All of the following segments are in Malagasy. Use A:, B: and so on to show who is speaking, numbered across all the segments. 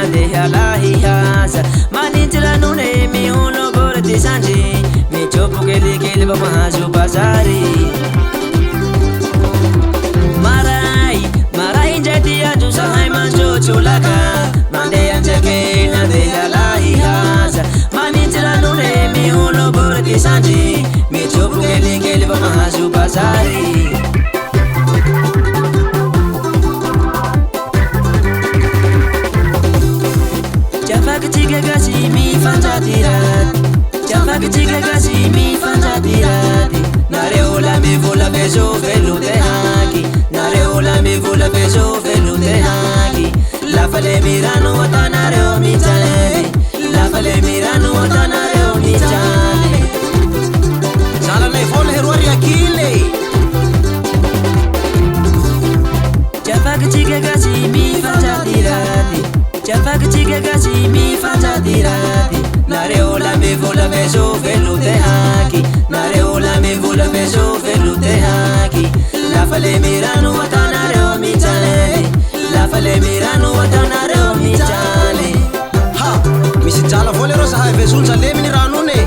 A: nandeha lahihaza manintila nune miolo borati sanji michopo kelikeli bamahazo bazari marai njati aju sahai manjo chulaka mandeya njake nandeha lahihaza manintila nune miolo borati sanji michopo kelikeli bamahazo bazari mi fanjatirat Chafak chiga gasi mi fanjatirat Nareola mi vola beso velute haki Nareola mi vola beso velute haki La fale mirano watanareo mi chale La fale mirano watanareo mi chale Sala nei vola heruari akile Chafak chiga gasi mi fanjatirat Chafak chiga gasi mi fanjatirat Nareola mi vola beso velute haki Nareola mi vola beso velute haki La fale mirano watanareo mi chale La fale mirano watanareo mi chale Ha! Misi chala vole rosa hai vesun chale mini ranune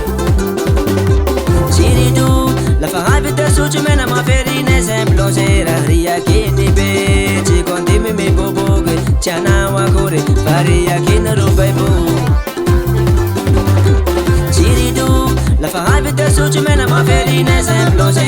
A: Siridu La fa hai vita suci mena ma ferine semplo sera ria kini be Ci kontimi mi boboge Chana wa kore Faria kina rubai bo La fa hai vita suci mena ma ferine semplo sera